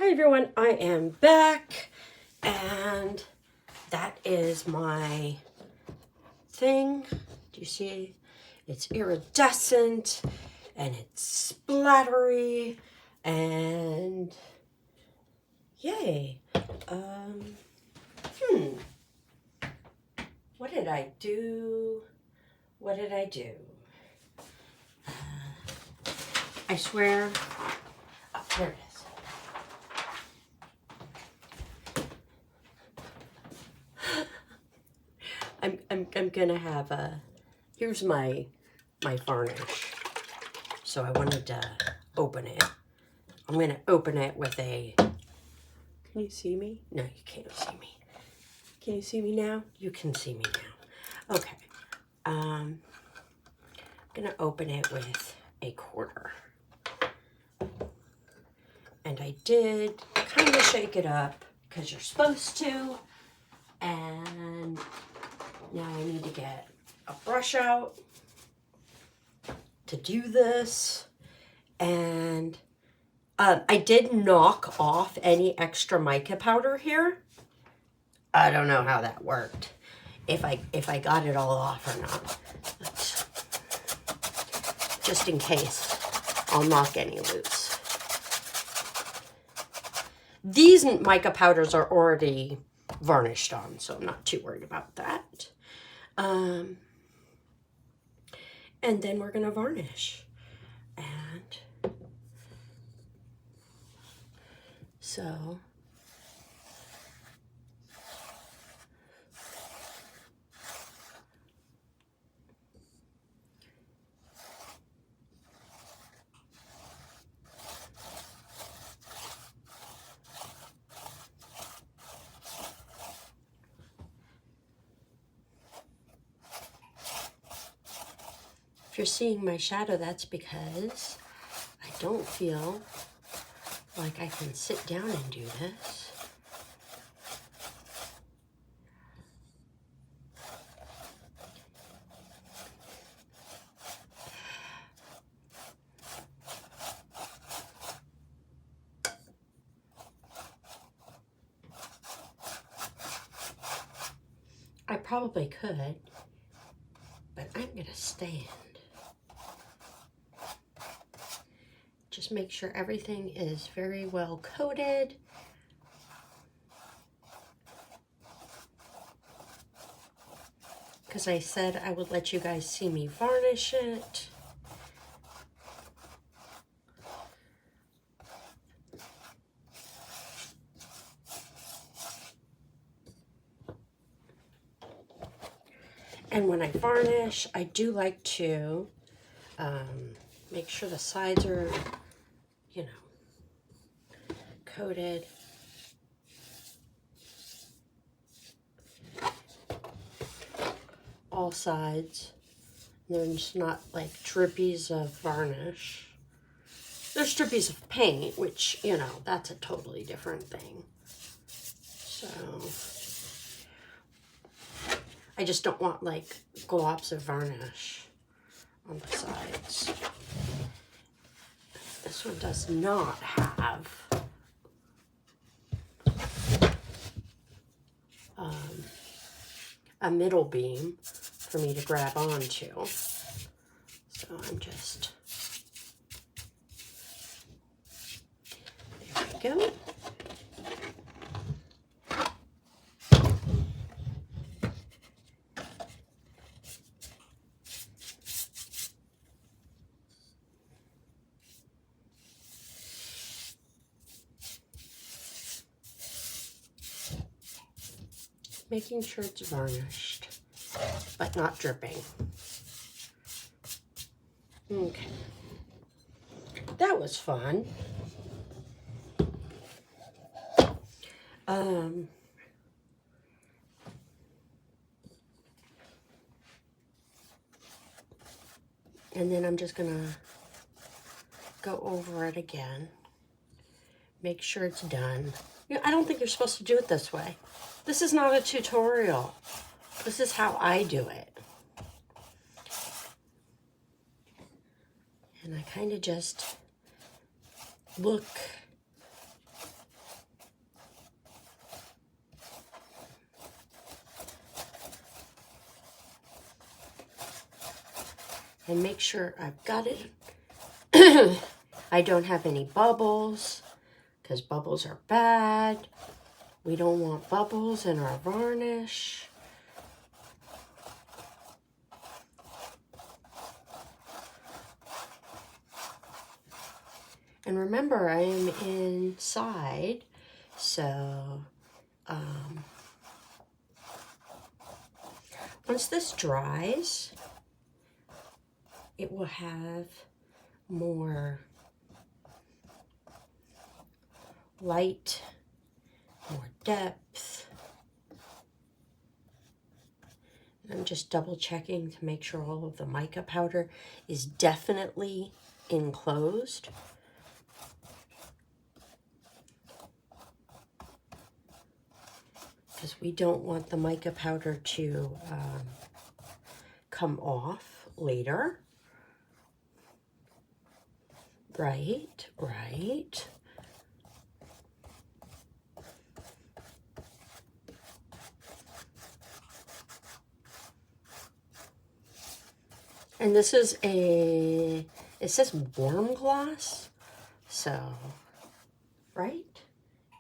Hi everyone, I am back, and that is my thing. Do you see? It's iridescent, and it's splattery, and yay. What did I do? What did I do? I swear, oh, there it is. I'm gonna have here's my varnish. So I wanted to open it. I'm gonna open it with a, can you see me? No, you can't see me. Can you see me now? You can see me now. Okay. I'm gonna open it with a quarter. And I did kind of shake it up because you're supposed to. And now I need to get a brush out to do this. And I did knock off any extra mica powder here. I don't know how that worked. If I got it all off or not. But just in case, I'll knock any loose. These mica powders are already varnished on, so I'm not too worried about that. And then we're gonna varnish. And so if you're seeing my shadow, that's because I don't feel like I can sit down and do this. I probably could, but I'm gonna stand. Just make sure everything is very well coated. Because I said I would let you guys see me varnish it. And when I varnish, I do like to make sure the sides are, you know, coated. All sides. There's not like drippies of varnish. There's drippies of paint, which, you know, that's a totally different thing. So I just don't want like globs of varnish on the sides. This one does not have a middle beam for me to grab onto. So I'm just, there we go. Making sure it's varnished, but not dripping. Okay. That was fun. And then I'm just gonna go over it again. Make sure it's done. You know, I don't think you're supposed to do it this way. This is not a tutorial. This is how I do it. And I kind of just look and make sure I've got it. I don't have any bubbles, because bubbles are bad. We don't want bubbles in our varnish. And remember, I am inside, so once this dries, it will have more light, more depth. I'm just double checking to make sure all of the mica powder is definitely enclosed. Because we don't want the mica powder to come off later. Right, right. And this is it says warm gloss, so, right?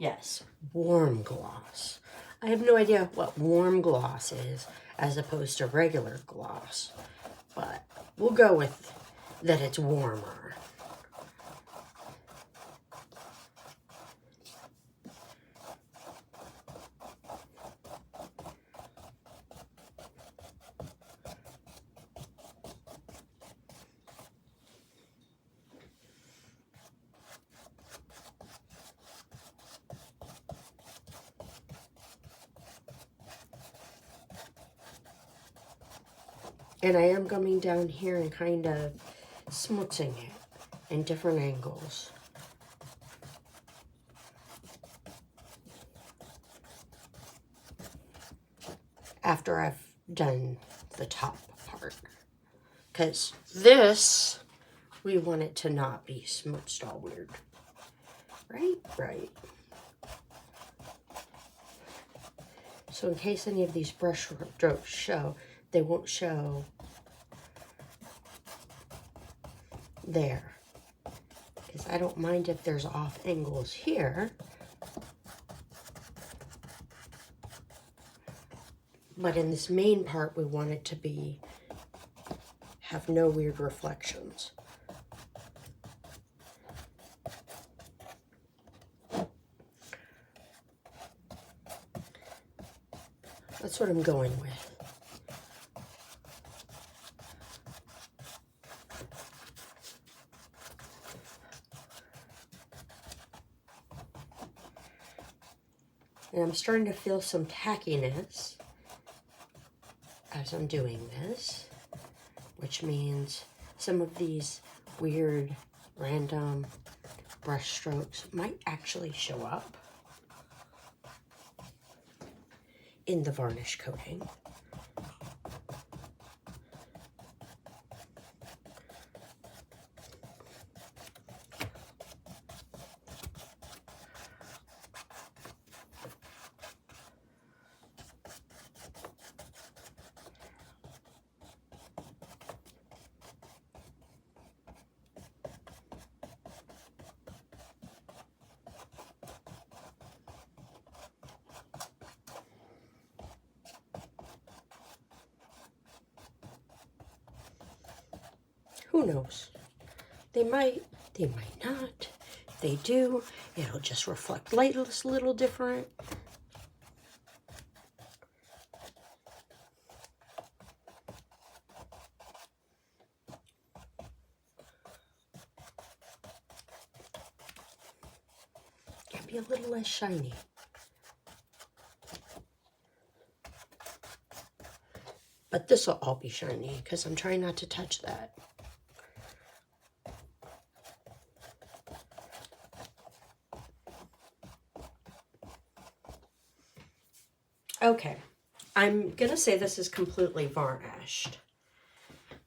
Yes, warm gloss. I have no idea what warm gloss is as opposed to regular gloss, but we'll go with that it's warmer. And I am coming down here and kind of smutzing it in different angles. After I've done the top part. Because this, we want it to not be smoothed all weird. Right? Right. So in case any of these brush strokes show, they won't show there. Because I don't mind if there's off angles here. But in this main part, we want it to be, have no weird reflections. That's what I'm going with. And I'm starting to feel some tackiness as I'm doing this, which means some of these weird random brush strokes might actually show up in the varnish coating. Who knows? They might not. If they do, it'll just reflect light a little different. Can be a little less shiny. But this will all be shiny because I'm trying not to touch that. Okay, I'm gonna say this is completely varnished,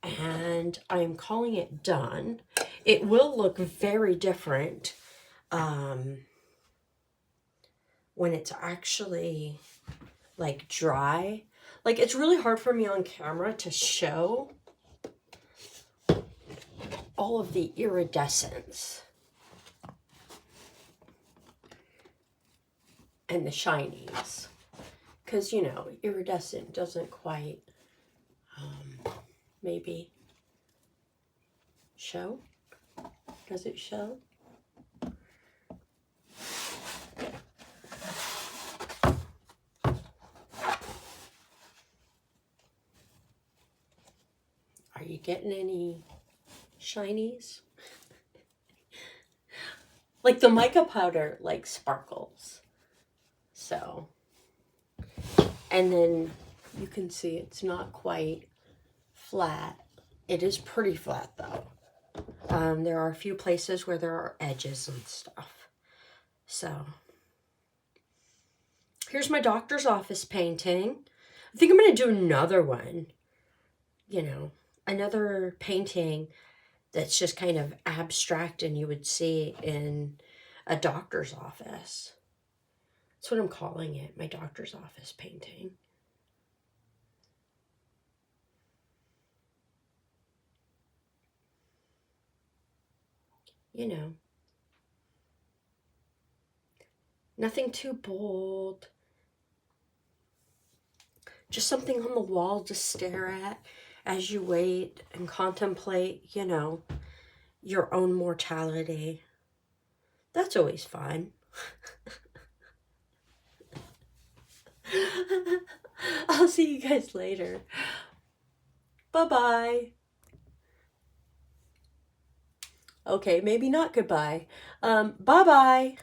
and I'm calling it done. It will look very different when it's actually like dry. Like, it's really hard for me on camera to show all of the iridescence and the shinies. Because, you know, iridescent doesn't quite maybe show. Does it show? Are you getting any shinies? Like the mica powder, like sparkles. So, and then you can see it's not quite flat. It is pretty flat though. There are a few places where there are edges and stuff. So, here's my doctor's office painting. I think I'm going to do another one. You know, another painting that's just kind of abstract and you would see in a doctor's office. That's what I'm calling it, my doctor's office painting. You know, nothing too bold. Just something on the wall to stare at as you wait and contemplate, you know, your own mortality. That's always fun. I'll see you guys later. Bye-bye. Okay, maybe not goodbye. Bye-bye.